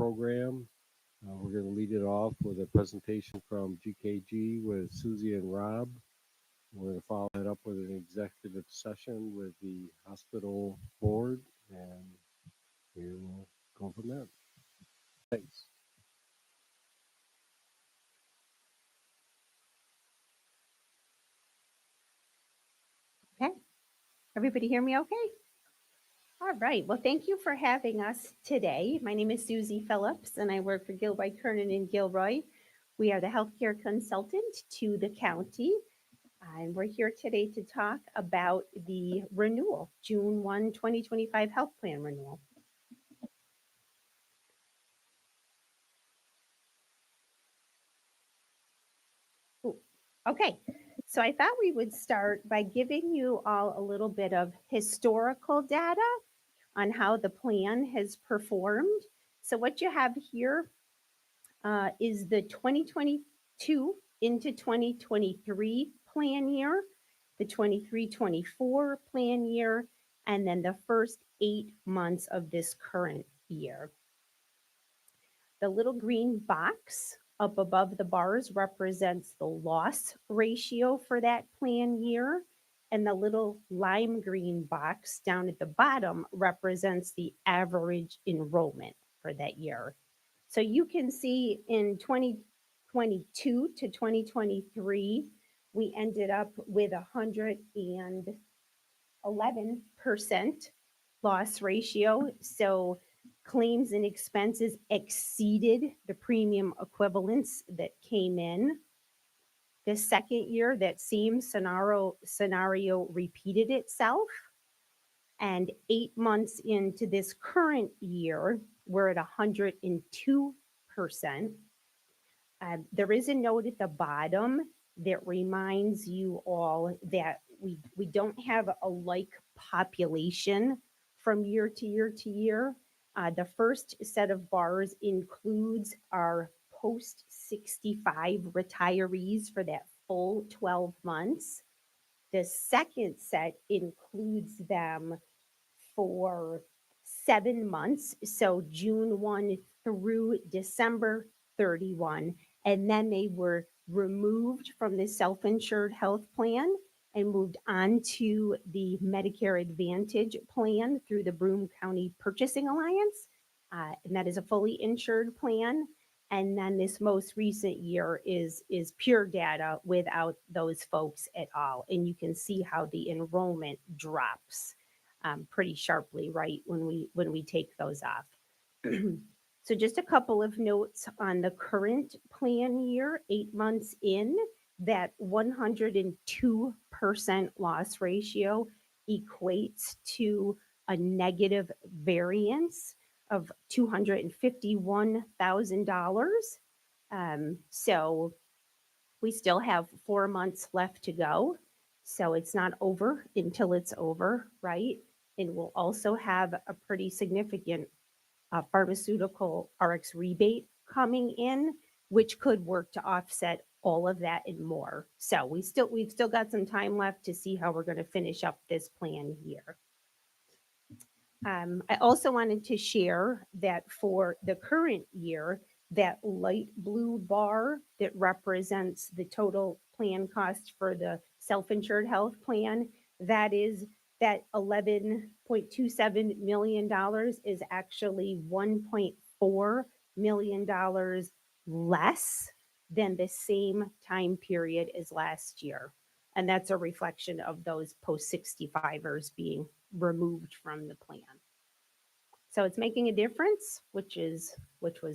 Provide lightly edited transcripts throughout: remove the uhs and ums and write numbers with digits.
program. We're going to lead it off with a presentation from GKG with Susie and Rob. We're going to follow that up with an executive session with the hospital board, and we will go from there. Thanks. Okay, everybody hear me okay? All right, well, thank you for having us today. My name is Susie Phillips, and I work for Gilroy, Kernan, and Gilroy. We are the healthcare consultant to the county, and we're here today to talk about the renewal, June 1, 2025 health plan renewal. Ooh, okay, so I thought we would start by giving you all a little bit of historical data on how the plan has performed. So what you have here is the 2022 into 2023 plan year, the 23-24 plan year, and then the first 8 months of this current year. The little green box up above the bars represents the loss ratio for that plan year, and the little lime green box down at the bottom represents the average enrollment for that year. So you can see in 2022 to 2023, we ended up with 111% loss ratio. So claims and expenses exceeded the premium equivalents that came in. The second year, that same scenario repeated itself. And 8 months into this current year, we're at 102%. There is a note at the bottom that reminds you all that we don't have a like population from year to year to year. The first set of bars includes our post 65 retirees for that full 12 months. The second set includes them for 7 months, so June 1 through December 31, and then they were removed from the self-insured health plan and moved on to the Medicare Advantage plan through the Broome County Purchasing Alliance, and that is a fully insured plan. And then this most recent year is pure data without those folks at all, and you can see how the enrollment drops pretty sharply, right, when we take those off. So just a couple of notes on the current plan year, 8 months in, that 102% loss ratio equates to a negative variance of $251,000. So we still have 4 months left to go. So it's not over until it's over, right? And we'll also have a pretty significant pharmaceutical RX rebate coming in, which could work to offset all of that and more. So we've still got some time left to see how we're going to finish up this plan year. I also wanted to share that for the current year, that light blue bar that represents the total plan cost for the self-insured health plan, that $11.27 million is actually $1.4 million less than the same time period as last year. And that's a reflection of those post-65ers being removed from the plan. So it's making a difference, which was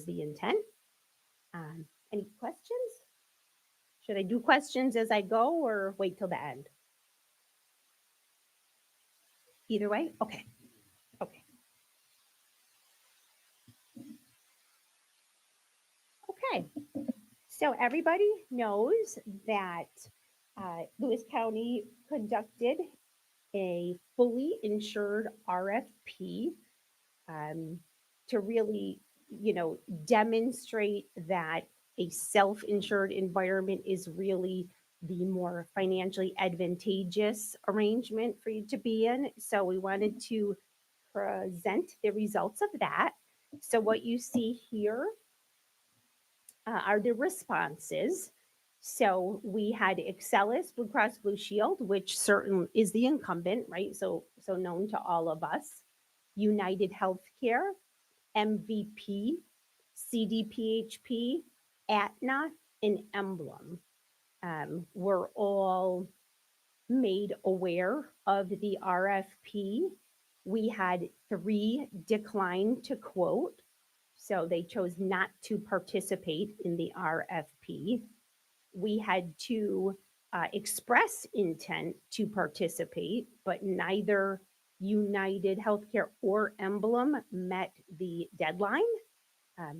the intent. Any questions? Should I do questions as I go or wait till the end? Either way? Okay. Okay. Okay. So everybody knows that Lewis County conducted a fully insured RFP to really, demonstrate that a self-insured environment is really the more financially advantageous arrangement for you to be in. So we wanted to present the results of that. So what you see here are the responses. So we had Excelis, Blue Cross Blue Shield, which certain is the incumbent, right? So known to all of us. United Healthcare, MVP, CDPHP, Aetna, and Emblem were all made aware of the RFP. We had 3 decline to quote, so they chose not to participate in the RFP. We had 2 express intent to participate, but neither United Healthcare or Emblem met the deadline,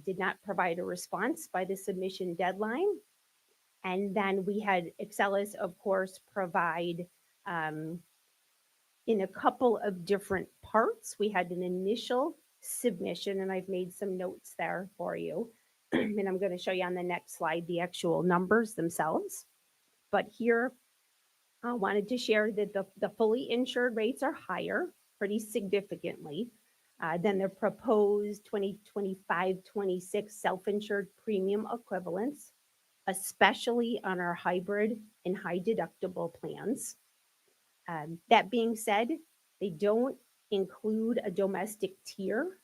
did not provide a response by the submission deadline. And then we had Excelis, of course, provide um, in a couple of different parts. We had an initial submission, and I've made some notes there for you. And I'm going to show you on the next slide the actual numbers themselves. But here, I wanted to share that the fully insured rates are higher pretty significantly than the proposed 2025-26 self-insured premium equivalents, especially on our hybrid and high deductible plans. That being said, they don't include a domestic tier.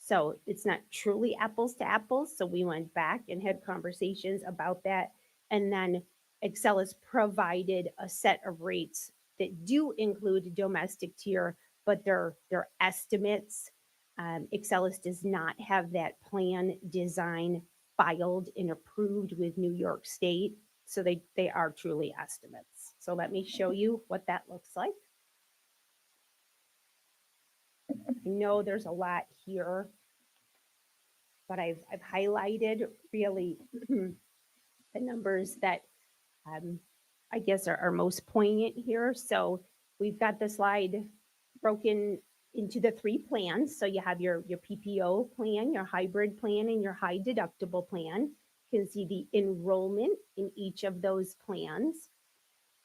So it's not truly apples to apples. So we went back and had conversations about that. And then Excel has provided a set of rates that do include a domestic tier, but they're estimates. Excelis does not have that plan design filed and approved with New York State. So they are truly estimates. So let me show you what that looks like. I know there's a lot here, but I've highlighted really the numbers that I guess are most poignant here. So we've got the slide broken into the 3 plans. So you have your PPO plan, your hybrid plan, and your high deductible plan. You can see the enrollment in each of those plans,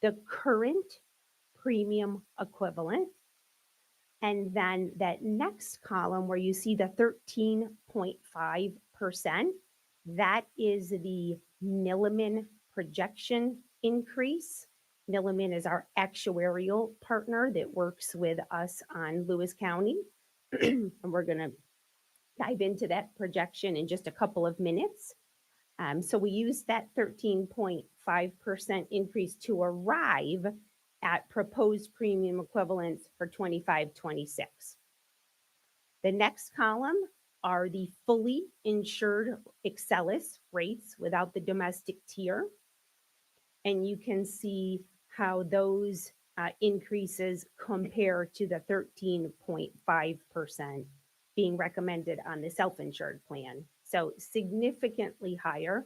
the current premium equivalent, and then that next column where you see the 13.5%, that is the Milliman projection increase. Milliman is our actuarial partner that works with us on Lewis County. And we're going to dive into that projection in just a couple of minutes. So we use that 13.5% increase to arrive at proposed premium equivalents for 25-26. The next column are the fully insured Excelis rates without the domestic tier. And you can see how those increases compare to the 13.5% being recommended on the self-insured plan. So significantly higher.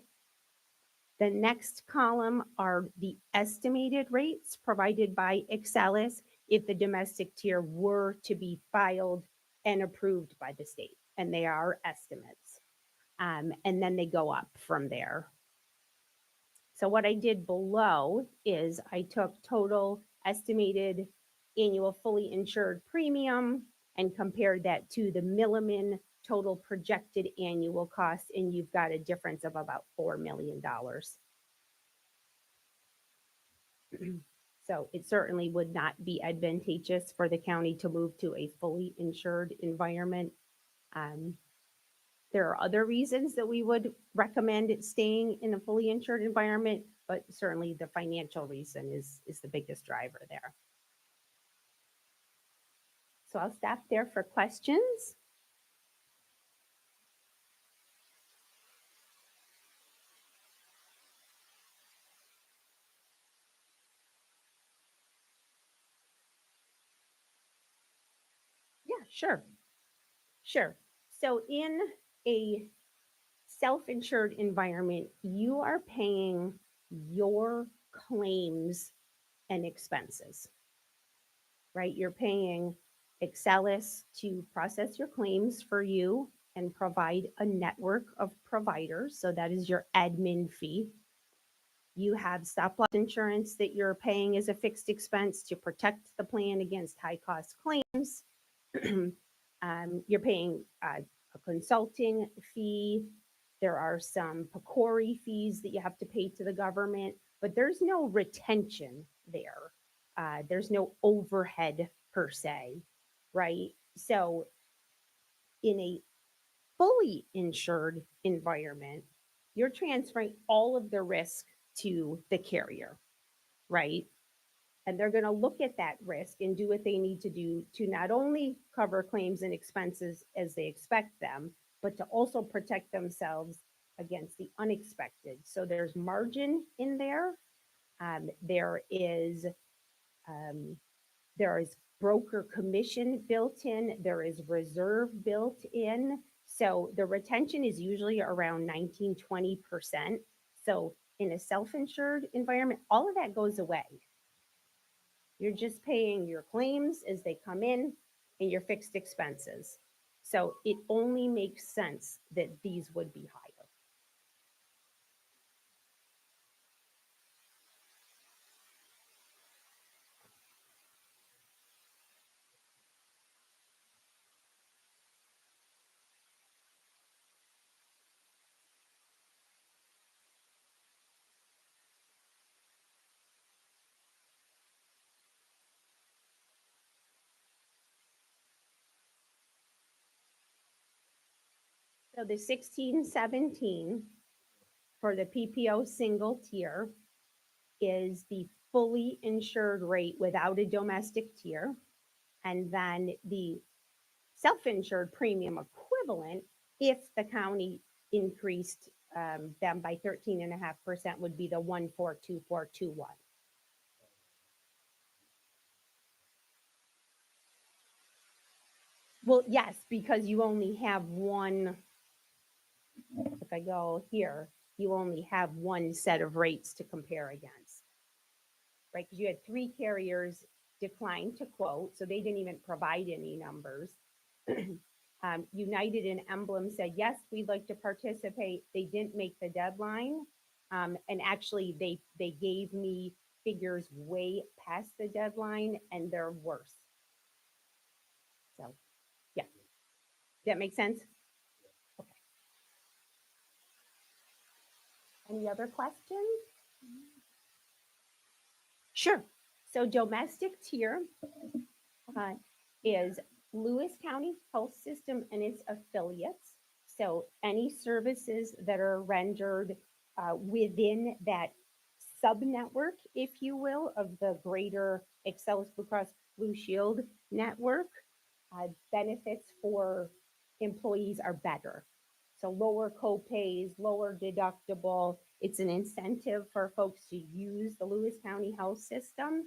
The next column are the estimated rates provided by Excelis if the domestic tier were to be filed and approved by the state, and they are estimates. And then they go up from there. So what I did below is I took total estimated annual fully insured premium and compared that to the Milliman total projected annual cost, and you've got a difference of about $4 million. So it certainly would not be advantageous for the county to move to a fully insured environment. There are other reasons that we would recommend it staying in a fully insured environment, but certainly the financial reason is the biggest driver there. So I'll stop there for questions. Yeah, sure. Sure. So in a self-insured environment, you are paying your claims and expenses, right? You're paying Excelis to process your claims for you and provide a network of providers. So that is your admin fee. You have stop loss insurance that you're paying as a fixed expense to protect the plan against high cost claims. You're paying a a consulting fee. There are some PCORI fees that you have to pay to the government, but there's no retention there. There's no overhead per se, right? So in a fully insured environment, you're transferring all of the risk to the carrier, right? And they're going to look at that risk and do what they need to do to not only cover claims and expenses as they expect them, but to also protect themselves against the unexpected. So there's margin in there. There is um, there is broker commission built in. There is reserve built in. So the retention is usually around 19-20%. So in a self-insured environment, all of that goes away. You're just paying your claims as they come in and your fixed expenses. So it only makes sense that these would be higher. So the 1617 for the PPO single tier is the fully insured rate without a domestic tier. And then the self-insured premium equivalent, if the county increased them by 13.5%, would be the 142421. Well, yes, because you only have one. If I go here, you only have one set of rates to compare against, right? Because you had three carriers decline to quote, so they didn't even provide any numbers. United and Emblem said, yes, we'd like to participate. They didn't make the deadline. And actually, they gave me figures way past the deadline, and they're worse. So, yeah. That makes sense? Okay. Any other questions? Sure. So domestic tier uh, is Lewis County Health System and its affiliates. So any services that are rendered within that sub-network, if you will, of the greater Excellus Blue Cross Blue Shield network, benefits for employees are better. So lower co-pays, lower deductible. It's an incentive for folks to use the Lewis County Health System.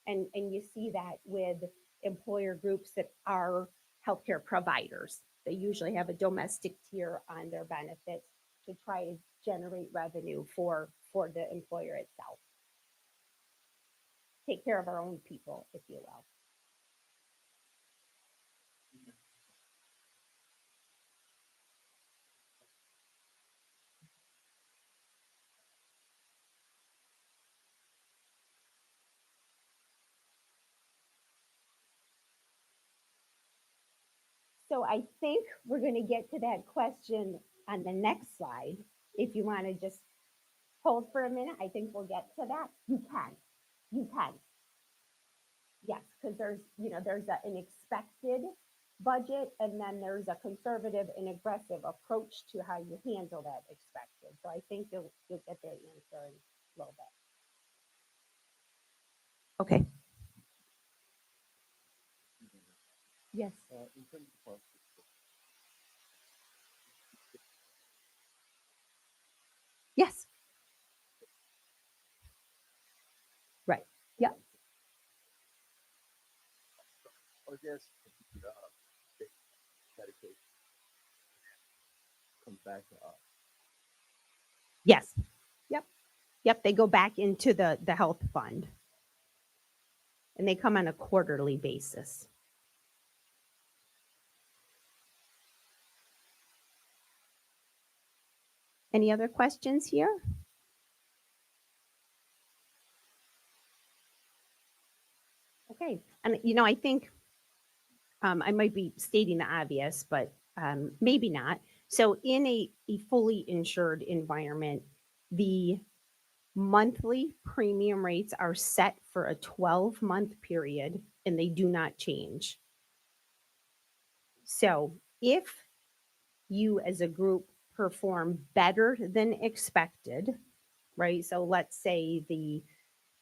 And you see that with employer groups that are healthcare providers. They usually have a domestic tier on their benefits to try to generate revenue for the employer itself. Take care of our own people, if you will. So I think we're going to get to that question on the next slide. If you want to just hold for a minute, I think we'll get to that. You can. You can. Yes, because there's an expected budget, and then there's a conservative and aggressive approach to how you handle that expected. So I think you'll get that answer in a little bit. Okay. Yes. In terms of Yes. Right. Yeah. I guess they Medicaid comes back to us. Yes. Yep. Yep. They go back into the health fund, and they come on a quarterly basis. Any other questions here? Okay. And I think I might be stating the obvious, but maybe not. So in a fully insured environment, the monthly premium rates are set for a 12-month period and they do not change. So if you as a group perform better than expected, right? So let's say the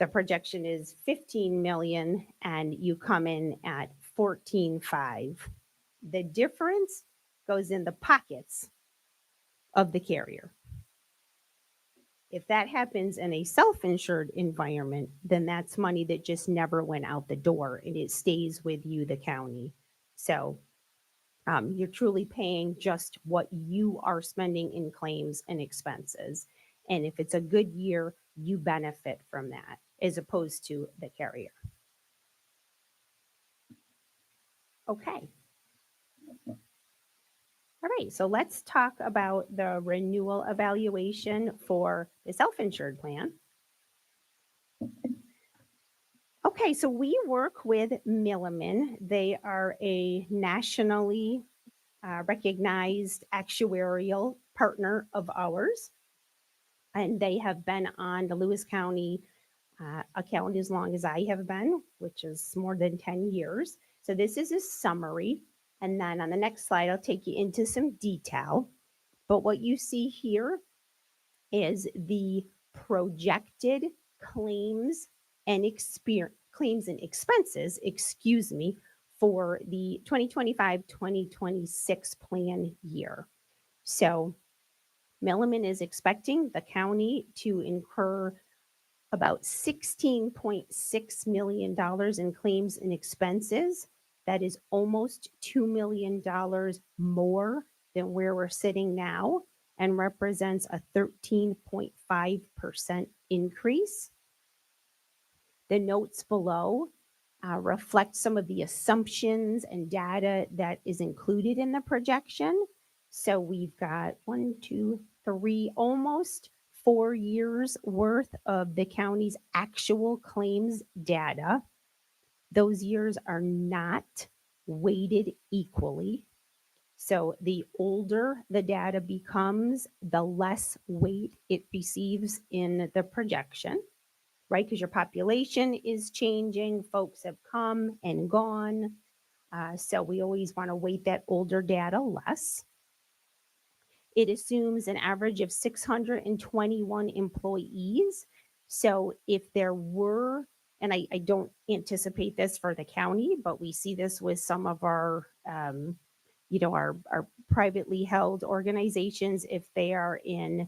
projection is 15 million and you come in at 14.5. The difference goes in the pockets of the carrier. If that happens in a self-insured environment, then that's money that just never went out the door and it stays with you, the county. So you're truly paying just what you are spending in claims and expenses. And if it's a good year, you benefit from that as opposed to the carrier. Okay. All right, so let's talk about the renewal evaluation for the self-insured plan. Okay, so we work with Milliman. They are a nationally recognized actuarial partner of ours, and they have been on the Lewis County account as long as I have been, which is more than 10 years. So this is a summary, and then on the next slide, I'll take you into some detail. But what you see here is the projected claims and expenses, for the 2025-2026 plan year. So Milliman is expecting the county to incur about $16.6 million in claims and expenses. That is almost $2 million more than where we're sitting now and represents a 13.5% increase. The notes below reflect some of the assumptions and data that is included in the projection. So we've got 1, 2, 3, almost 4 years worth of the county's actual claims data. Those years are not weighted equally. So the older the data becomes, the less weight it receives in the projection, right? Because your population is changing, folks have come and gone. So we always want to weight that older data less. It assumes an average of 621 employees. So if there were, and I don't anticipate this for the county, but we see this with some of our, our privately held organizations, if they are in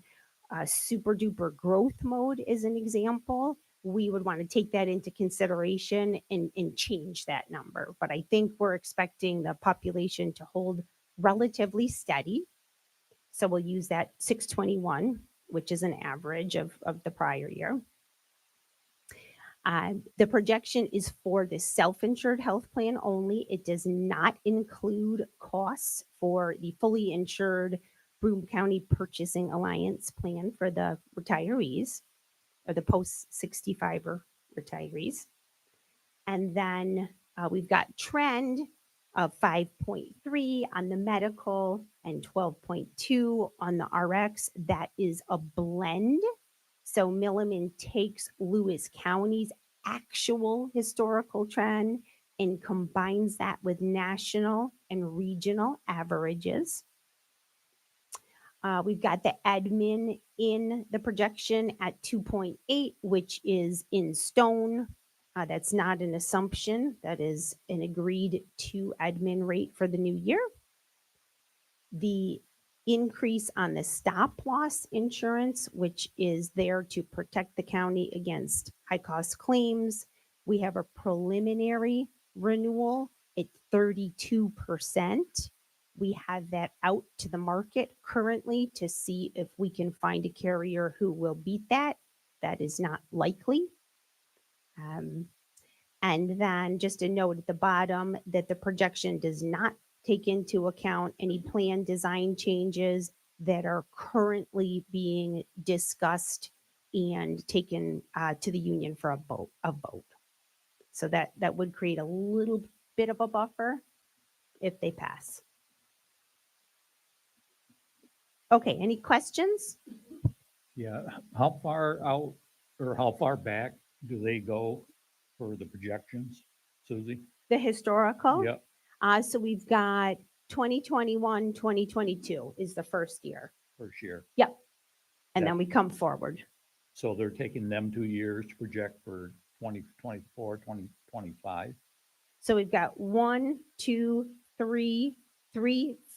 super duper growth mode, as an example, we would want to take that into consideration and change that number. But I think we're expecting the population to hold relatively steady. So we'll use that 621, which is an average of the prior year. The projection is for the self-insured health plan only. It does not include costs for the fully insured Broome County Purchasing Alliance plan for the retirees or the post-65 retirees. And then we've got trend of 5.3 on the medical and 12.2 on the RX. That is a blend. So Milliman takes Lewis County's actual historical trend and combines that with national and regional averages. We've got the admin in the projection at 2.8, which is in stone. That's not an assumption. That is an agreed to admin rate for the new year. The increase on the stop loss insurance, which is there to protect the county against high cost claims. We have a preliminary renewal at 32%. We have that out to the market currently to see if we can find a carrier who will beat that. That is not likely. And then just a note at the bottom that the projection does not take into account any plan design changes that are currently being discussed and taken to the union for a vote. So that would create a little bit of a buffer if they pass. Okay, any questions? Yeah, how far out or how far back do they go for the projections, Susie? The historical? Yep, So we've got 2021, 2022 is the first year. first year. Yep. And That- then we come forward. So they're taking them 2 years to project for 2024, 2025. So we've got 3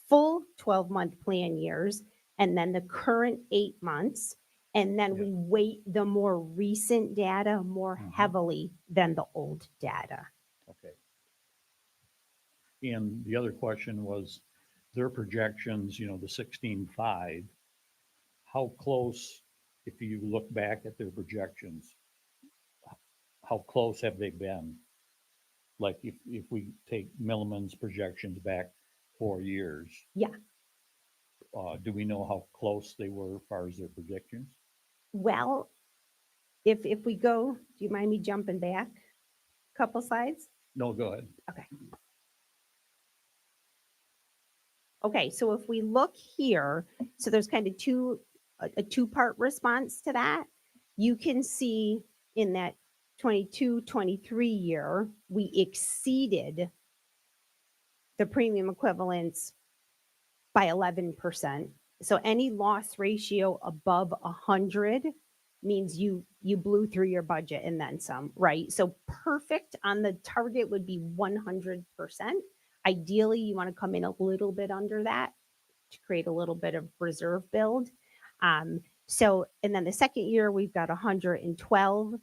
full 12-month plan years, and then the current 8 months. And then Yeah. we weight the more recent data more Mhm. heavily than the old data. Okay. And the other question was their projections, the 16.5, how close, if you look back at their projections, how close have they been? Like if we take Milliman's projections back 4 years, Yeah. do we know how close they were as far as their predictions? Well, if we go, do you mind me jumping back a couple slides? No, go ahead. Okay. Okay, so if we look here, so there's kind of a two-part response to that. You can see in that 22, 23 year, we exceeded the premium equivalents by 11%. So any loss ratio above 100 means you blew through your budget and then some, right? So perfect on the target would be 100%. Ideally, you want to come in a little bit under that to create a little bit of reserve build. And then the second year, we've got 112.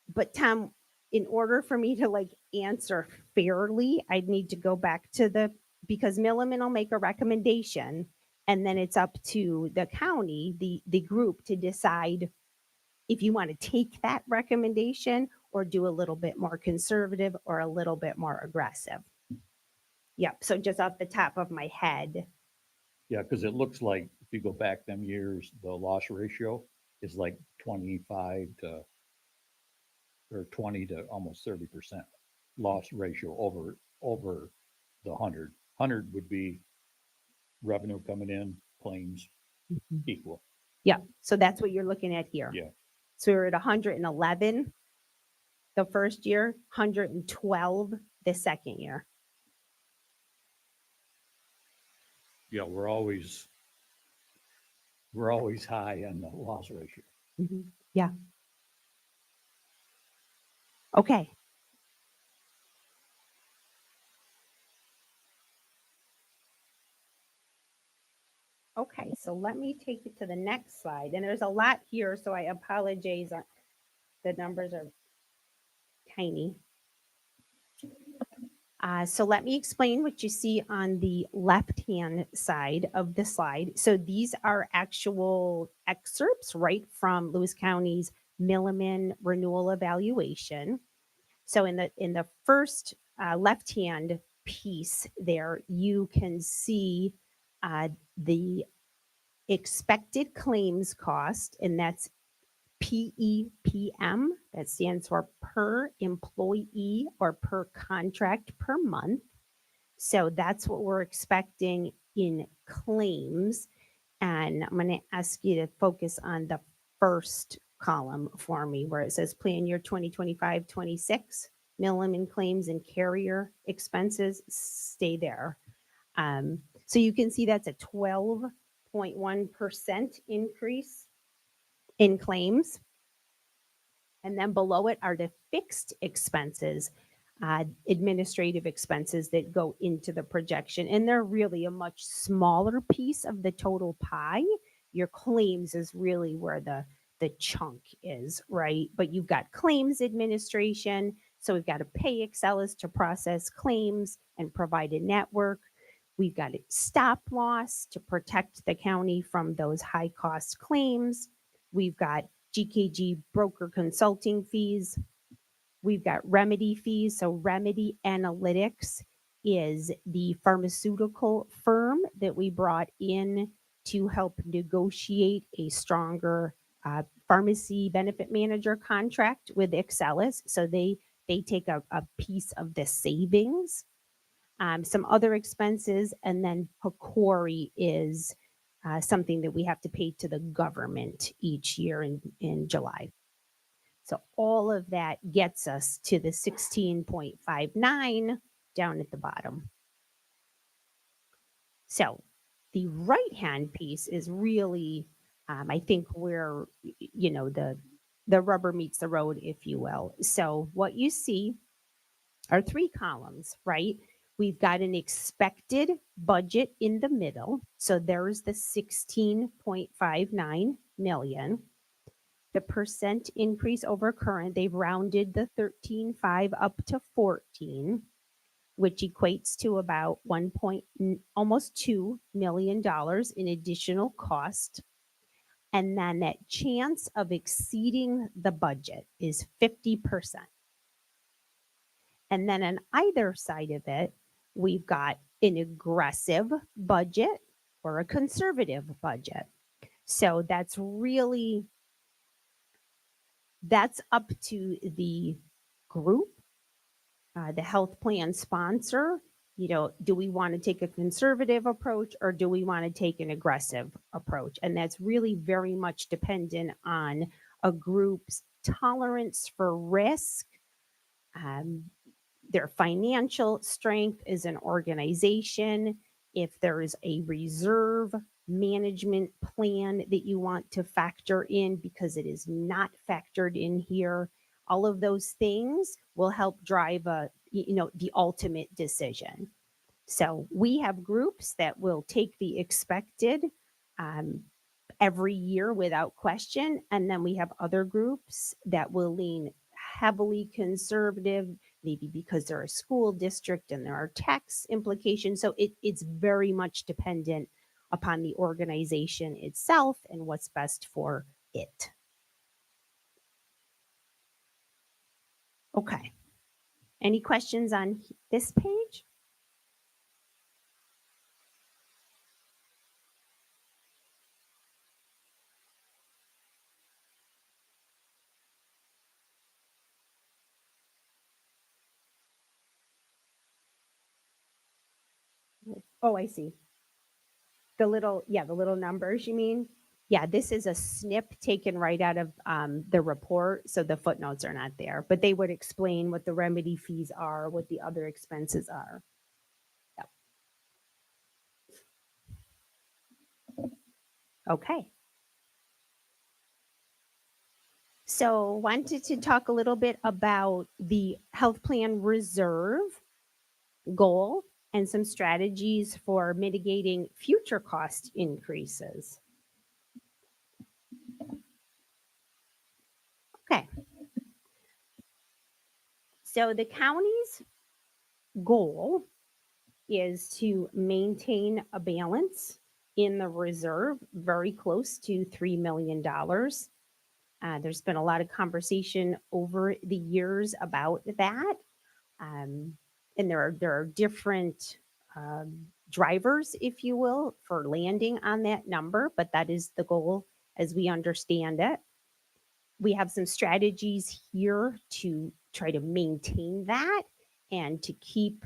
But Tom, in order for me to like answer fairly, I'd need to go back to because Milliman will make a recommendation, and then it's up to the county, the group, to decide if you want to take that recommendation or do a little bit more conservative or a little bit more aggressive. Yep. So just off the top of my head. Yeah, because it looks like if you go back them years, the loss ratio is like 25 to or 20 to almost 30% loss ratio over the 100. 100 would be revenue coming in, claims equal. Yeah. So that's what you're looking at here. Yeah. So we're at 111 the first year, 112 the second year. Yeah, we're always high on the loss ratio. Yeah. Okay. Okay, so let me take you to the next slide. And there's a lot here, so I apologize. The numbers are tiny. So let me explain what you see on the left-hand side of the slide. So these are actual excerpts right from Lewis County's Milliman renewal evaluation. So in the first left-hand piece there, you can see the expected claims cost, and that's PEPM. That stands for per employee or per contract per month. So that's what we're expecting in claims. And I'm going to ask you to focus on the first column for me where it says plan year 2025-26, Milliman claims and carrier expenses, stay there. So you can see that's a 12.1% increase in claims. And then below it are the fixed expenses, administrative expenses that go into the projection. And they're really a much smaller piece of the total pie. Your claims is really where the chunk is, right? But you've got claims administration. So we've got to pay Excelis to process claims and provide a network. We've got a stop loss to protect the county from those high cost claims. We've got GKG broker consulting fees. We've got remedy fees. So Remedy Analytics is the pharmaceutical firm that we brought in to help negotiate a stronger pharmacy benefit manager contract with Excelis. So they take a piece of the savings. some other expenses, and then PCORI is something that we have to pay to the government each year in July. So all of that gets us to the 16.59 down at the bottom. So the right-hand piece is really, I think, where, you know, the rubber meets the road, if you will. So what you see are three columns, right? We've got an expected budget in the middle. So there's the 16.59 million. The percent increase over current, they've rounded the 13.5 up to 14, which equates to about almost $2 million in additional cost. And then that chance of exceeding the budget is 50%. And then on either side of it, we've got an aggressive budget or a conservative budget. So that's up to the group, the health plan sponsor. You know, do we want to take a conservative approach or do we want to take an aggressive approach? And that's really very much dependent on a group's tolerance for risk, their financial strength as an organization, if there is a reserve management plan that you want to factor in because it is not factored in here. All of those things will help drive the ultimate decision. So we have groups that will take the expected every year without question. And then we have other groups that will lean heavily conservative, maybe because they're a school district and there are tax implications. So it's very much dependent upon the organization itself and what's best for it. Okay. Any questions on this page? Oh, I see. The little numbers, you mean? Yeah, this is a snip taken right out of the report, so the footnotes are not there, but they would explain what the remedy fees are, what the other expenses are. Yep. Okay. So wanted to talk a little bit about the health plan reserve goal and some strategies for mitigating future cost increases. Okay. So the county's goal is to maintain a balance in the reserve, very close to $3 million. There's been a lot of conversation over the years about that. And there are different drivers, if you will, for landing on that number, but that is the goal as we understand it. We have some strategies here to try to maintain that and to keep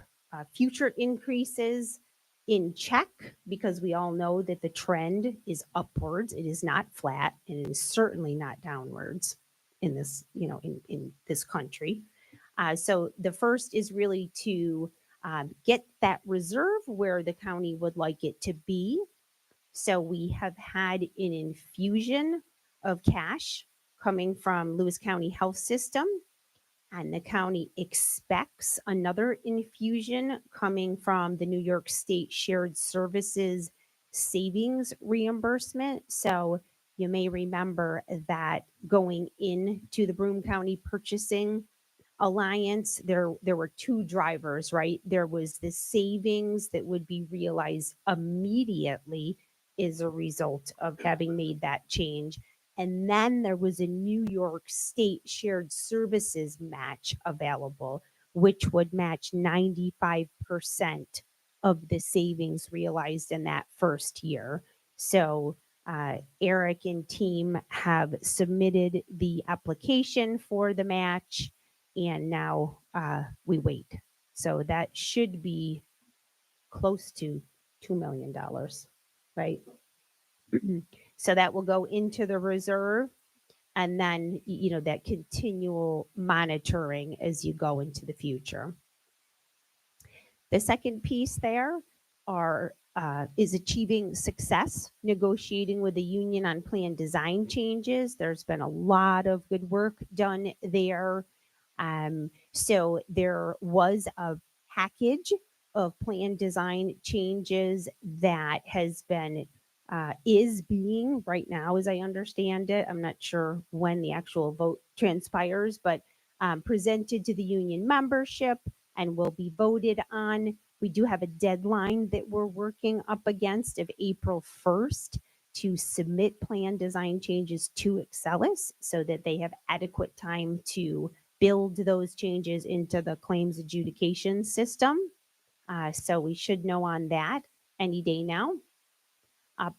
future increases in check, because we all know that the trend is upwards. It is not flat, and it is certainly not downwards in this, in this country. So the first is really to get that reserve where the county would like it to be. So we have had an infusion of cash coming from Lewis County Health System, and the county expects another infusion coming from the New York State Shared Services savings reimbursement. So you may remember that going into the Broome County Purchasing Alliance, there were two drivers, right? There was the savings that would be realized immediately as a result of having made that change. And then there was a New York State Shared Services match available, which would match 95% of the savings realized in that first year. So Eric and team have submitted the application for the match, and now we wait. So that should be close to $2 million, right? So that will go into the reserve, and then, that continual monitoring as you go into the future. The second piece there is achieving success negotiating with the union on plan design changes. There's been a lot of good work done there. So there was a package of plan design changes that is being right now, as I understand it. I'm not sure when the actual vote transpires, but presented to the union membership and will be voted on. We do have a deadline that we're working up against of April 1st to submit plan design changes to Excelis so that they have adequate time to build those changes into the claims adjudication system. So we should know on that any day now.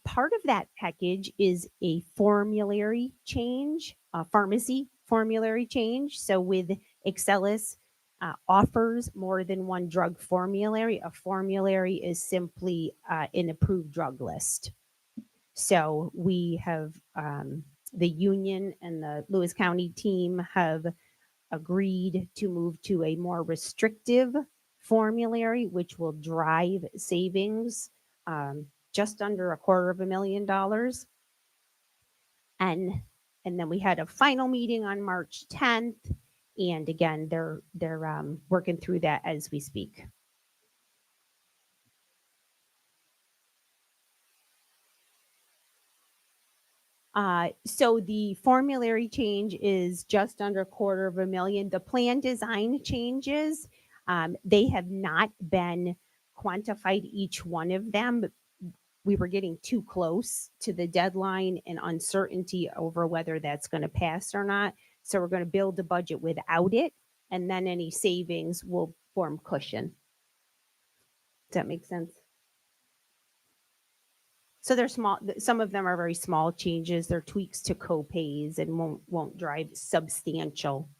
Part of that package is a formulary change, a pharmacy formulary change. So with Excelis, offers more than one drug formulary. A formulary is simply an approved drug list. So we have the union and the Lewis County team have agreed to move to a more restrictive formulary, which will drive savings just under $250,000. And then we had a final meeting on March 10th. And again, they're working through that as we speak. So the formulary change is just under $250,000. The plan design changes, they have not been quantified, each one of them. We were getting too close to the deadline and uncertainty over whether that's going to pass or not. So we're going to build a budget without it, and then any savings will form cushion. Does that make sense? So they're small. Some of them are very small changes. They're tweaks to copays and won't drive substantial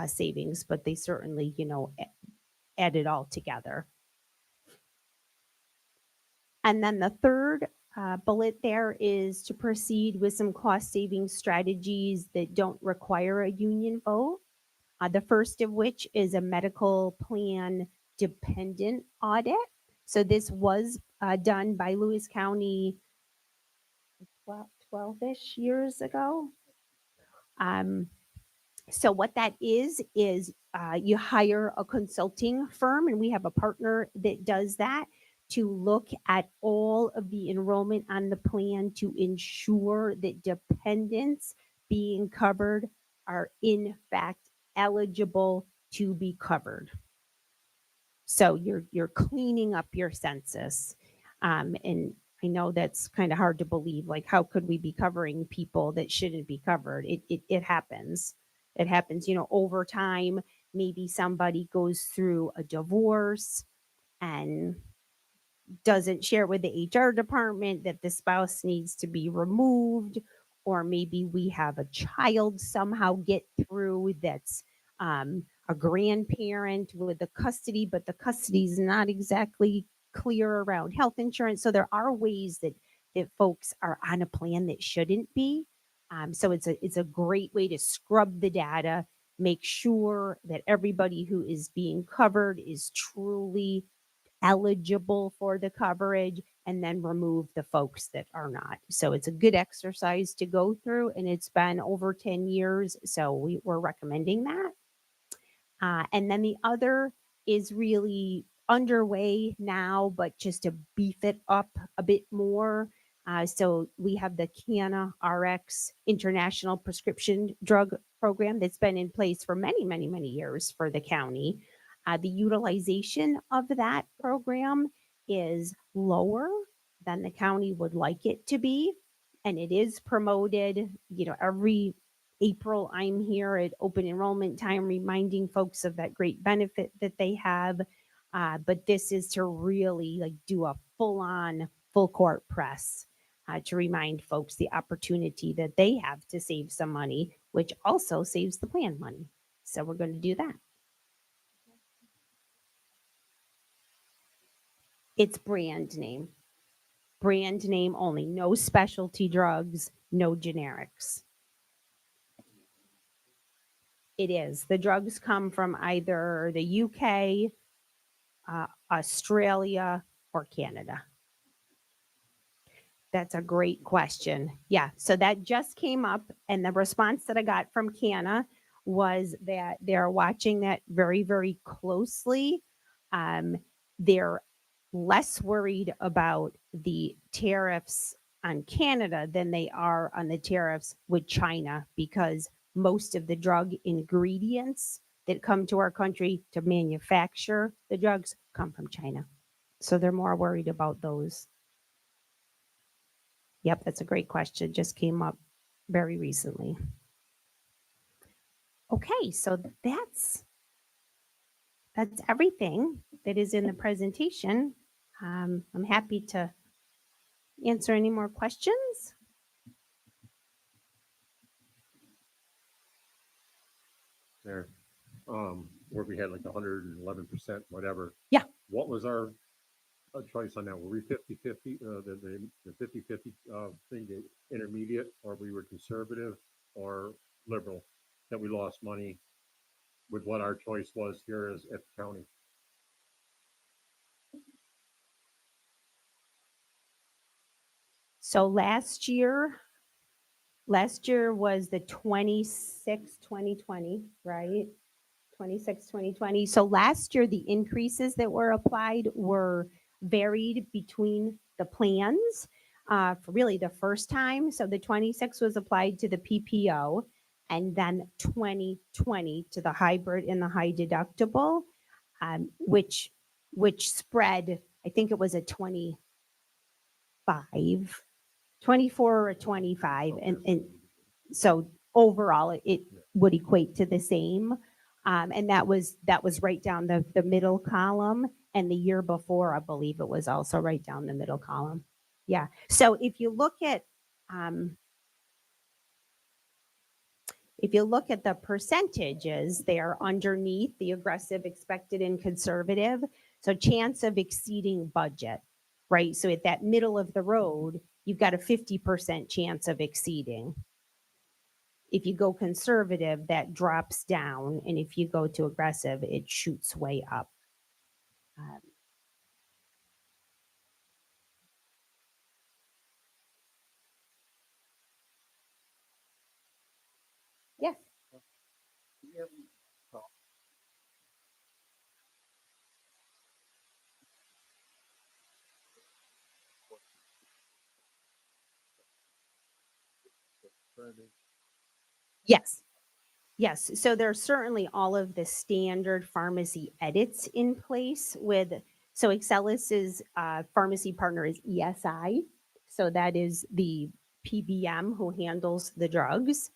savings, but they certainly, add it all together. And then the third bullet there is to proceed with some cost saving strategies that don't require a union vote. The first of which is a medical plan dependent audit. So this was done by Lewis County 12-ish years ago. So what that is you hire a consulting firm, and we have a partner that does that, to look at all of the enrollment on the plan to ensure that dependents being covered are in fact eligible to be covered. So you're cleaning up your census. And I know that's kind of hard to believe. Like, how could we be covering people that shouldn't be covered? It happens. It happens, over time. Maybe somebody goes through a divorce and doesn't share with the HR department that the spouse needs to be removed, or maybe we have a child somehow get through that's a grandparent with the custody, but the custody is not exactly clear around health insurance. So there are ways that folks are on a plan that shouldn't be. So it's a great way to scrub the data, make sure that everybody who is being covered is truly eligible for the coverage, and then remove the folks that are not. So it's a good exercise to go through, and it's been over 10 years. So we're recommending that. And then the other is really underway now, but just to beef it up a bit more. So we have the Canna RX International Prescription Drug Program that's been in place for many, many, many years for the county. The utilization of that program is lower than the county would like it to be. And it is promoted, every April, I'm here at open enrollment time reminding folks of that great benefit that they have. But this is to really do a full court press to remind folks the opportunity that they have to save some money, which also saves the plan money. So we're going to do that. It's brand name. Brand name only. No specialty drugs, no generics. It is. The drugs come from either the UK, Australia, or Canada. That's a great question. Yeah, so that just came up, and the response that I got from Canna was that they're watching that very, very closely. They're less worried about the tariffs on Canada than they are on the tariffs with China, because most of the drug ingredients that come to our country to manufacture the drugs come from China. So they're more worried about those. Yep, that's a great question. Just came up very recently. Okay, so that's everything that is in the presentation. I'm happy to answer any more questions. There, where we had like 111%, whatever. Yeah. What was our choice on that? Were we 50-50, the 50-50 thing, the intermediate, or we were conservative or liberal, that we lost money with what our choice was here as at the county? So last year was the 2020, right? 2020. So last year, the increases that were applied were varied between the plans for really the first time. So the 26 was applied to the PPO, and then 2020 to the hybrid and the high deductible, which spread, I think it was a 25, 24 or a 25. And so overall, it would equate to the same. And that was right down the middle column. And the year before, I believe it was also right down the middle column. Yeah. So if you look at the percentages, they are underneath the aggressive, expected, and conservative. So chance of exceeding budget, right? So at that middle of the road, you've got a 50% chance of exceeding. If you go conservative, that drops down. And if you go to aggressive, it shoots way up. Yes. Yes. Yes. So there's certainly all of the standard pharmacy edits in place with, so Excelis's pharmacy partner is ESI. So that is the PBM who handles the drugs.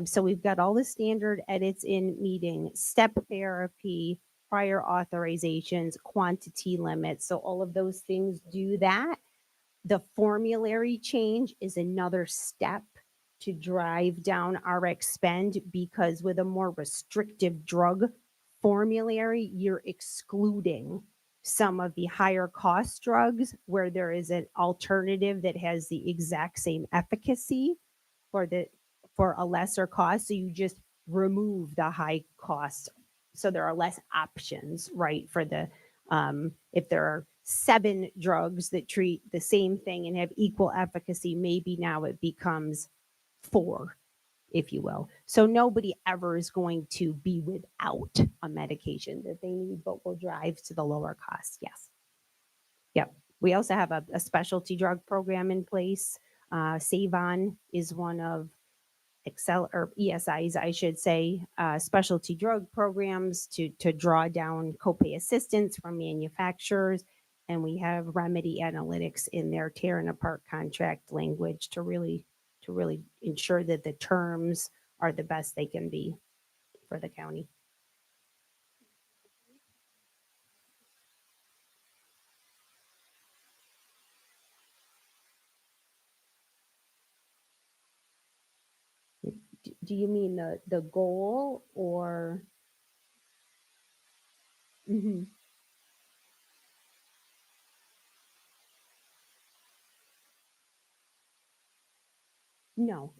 So we've got all the standard edits in meeting step therapy, prior authorizations, quantity limits. So all of those things do that. The formulary change is another step to drive down RX spend, because with a more restrictive drug formulary, you're excluding some of the higher cost drugs where there is an alternative that has the exact same efficacy for a lesser cost. So you just remove the high cost. So there are less options, right? For the if there are 7 drugs that treat the same thing and have equal efficacy, maybe now it becomes 4, if you will. So nobody ever is going to be without a medication that they need, but will drive to the lower cost. Yes. Yep. We also have a specialty drug program in place. Savon is one of ESI's, I should say, specialty drug programs to draw down copay assistance from manufacturers. And we have Remedy Analytics in their tearing apart contract language to really ensure that the terms are the best they can be for the county. Do you mean the goal or? Mm-hmm. No,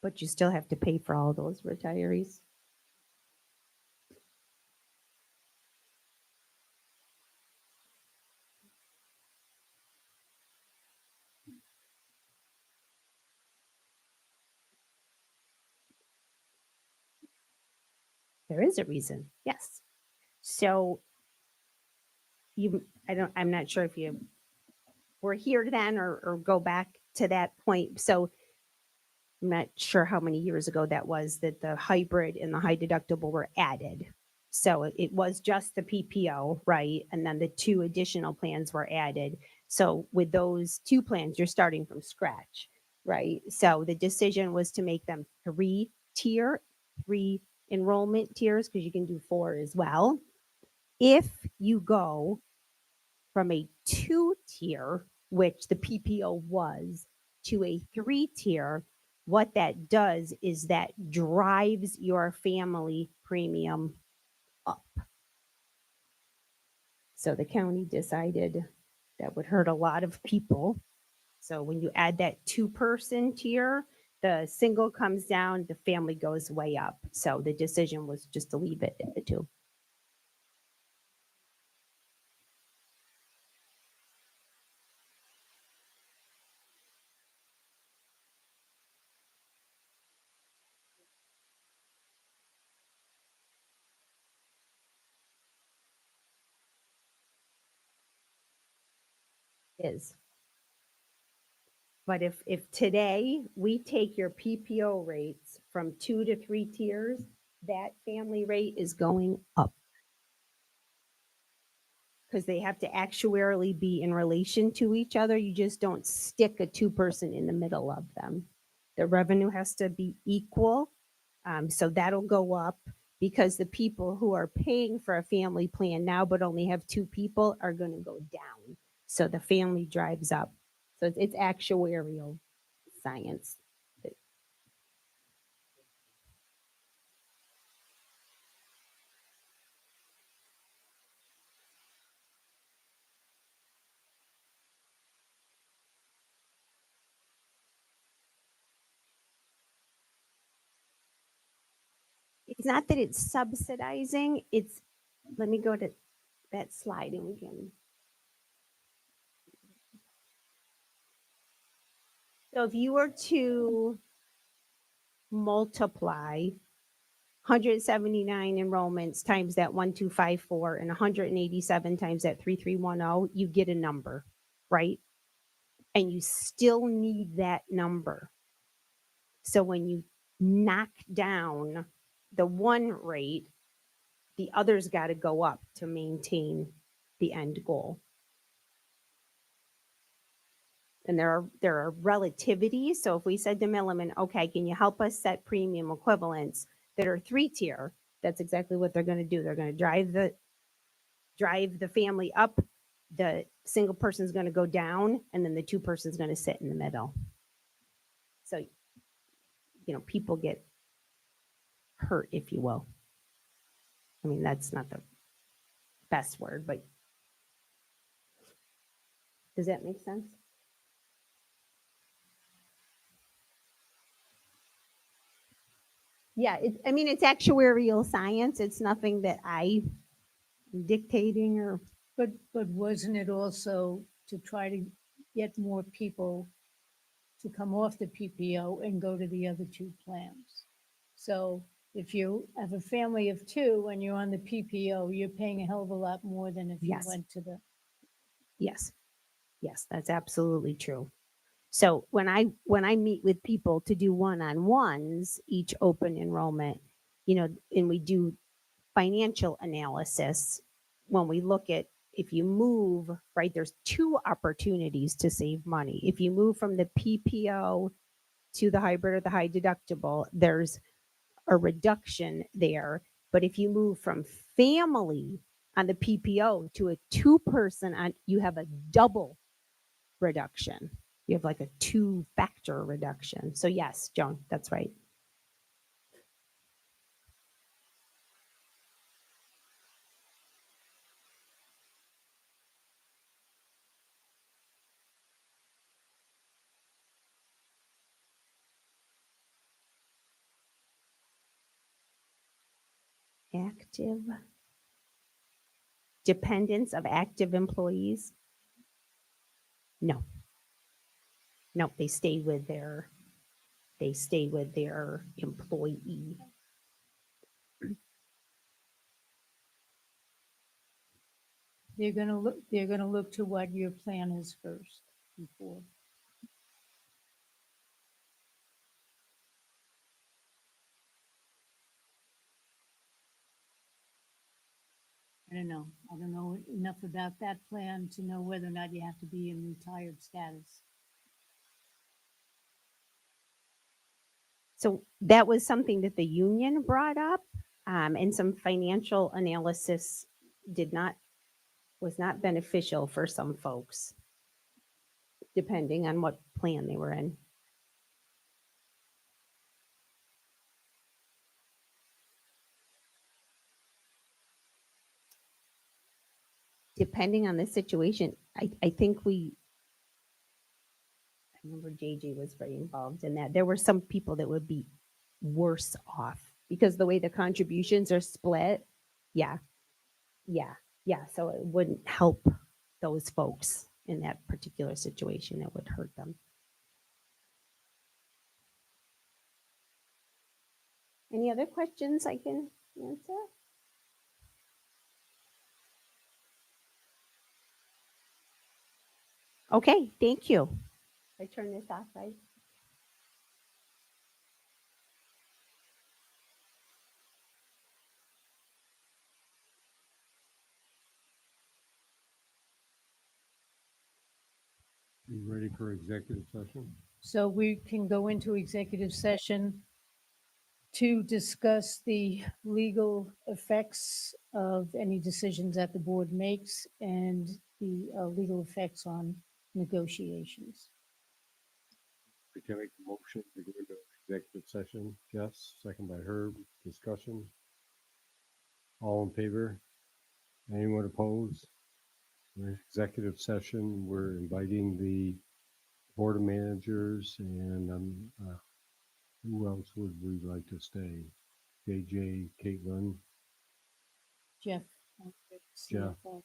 but you still have to pay for all those retirees. There is a reason, yes. So I'm not sure if you were here then or go back to that point. So I'm not sure how many years ago that was that the hybrid and the high deductible were added. So it was just the PPO, right? And then the two additional plans were added. So with those two plans, you're starting from scratch, right? So the decision was to make them three enrollment tiers, because you can do four as well. If you go from a 2-tier, which the PPO was, to a 3-tier, what that does is that drives your family premium up. So the county decided that would hurt a lot of people. So when you add that 2-person tier, the single comes down, the family goes way up. So the decision was just to leave it at the 2. Is. But if today we take your PPO rates from 2 to 3 tiers, that family rate is going up. Because they have to actuarially be in relation to each other. You just don't stick a 2-person in the middle of them. The revenue has to be equal. So that'll go up because the people who are paying for a family plan now but only have 2 people are going to go down. So the family drives up. So it's actuarial science. It's not that it's subsidizing, it's, let me go to that slide and we can. So if you were to multiply 179 enrollments times that 1254 and 187 times that 3310, you get a number, right? And you still need that number. So when you knock down the one rate, the others got to go up to maintain the end goal. And there are relativities. So if we said to Milliman, okay, can you help us set premium equivalents that are 3-tier? That's exactly what they're going to do. They're going to drive the family up. The single person is going to go down, and then the 2-person is going to sit in the middle. So, people get hurt, if you will. I mean, that's not the best word, but does that make sense? Yeah, it's actuarial science. It's nothing that I'm dictating or. But wasn't it also to try to get more people to come off the PPO and go to the other 2 plans? So if you have a family of 2 and you're on the PPO, you're paying a hell of a lot more than if Yes. you went to the. Yes, that's absolutely true. So when I meet with people to do one-on-ones, each open enrollment, and we do financial analysis, when we look at, if you move, right, there's 2 opportunities to save money. If you move from the PPO to the hybrid or the high deductible, there's a reduction there. But if you move from family on the PPO to a 2-person on, you have a double reduction. You have like a 2-factor reduction. So yes, Joan, that's right. active dependents of active employees? No. No, they stay with their employee. They're gonna look to what your plan is first before. I don't know. I don't know enough about that plan to know whether or not you have to be in retired status. So that was something that the union brought up, and some financial analysis was not beneficial for some folks, depending on what plan they were in. Depending on the situation, I think I remember JJ was very involved in that. There were some people that would be worse off because the way the contributions are split. Yeah, yeah, yeah. So it wouldn't help those folks in that particular situation. It would hurt them. Any other questions I can answer? Okay, thank you. I turn this off, right? You ready for executive session? So we can go into executive session to discuss the legal effects of any decisions that the board makes and the legal effects on negotiations. We can make a motion to go into executive session. Jess, second by Herb. Discussion. All in favor? Anyone opposed? We're in executive session. We're inviting the board of managers and who else would we like to stay? JJ, Caitlin, Jeff. Jeff. CFO.